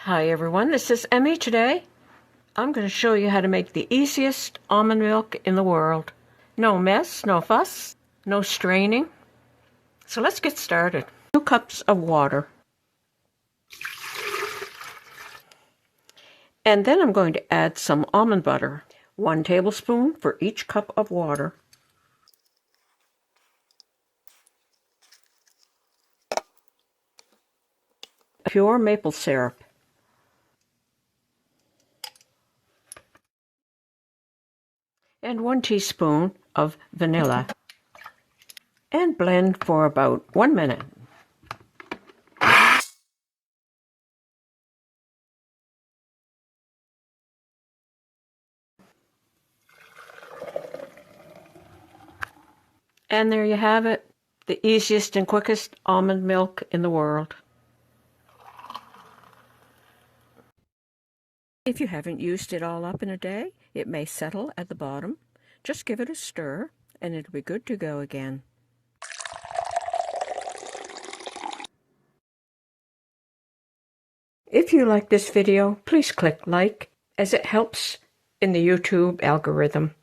Hi everyone, this is Emmy today. I'm going to show you how to make the easiest almond milk in the world. No mess, no fuss, no straining. So let's get started. 2 cups of water. And then I'm going to add some almond butter. 1 tablespoon for each cup of water. Pure maple syrup. And 1 teaspoon of vanilla. And blend for about 1 minute. And there you have it, the easiest and quickest almond milk in the world. If you haven't used it all up in a day, it may settle at the bottom. Just give it a stir, and it'll be good to go again. If you like this video, please click like, as it helps in the YouTube algorithm.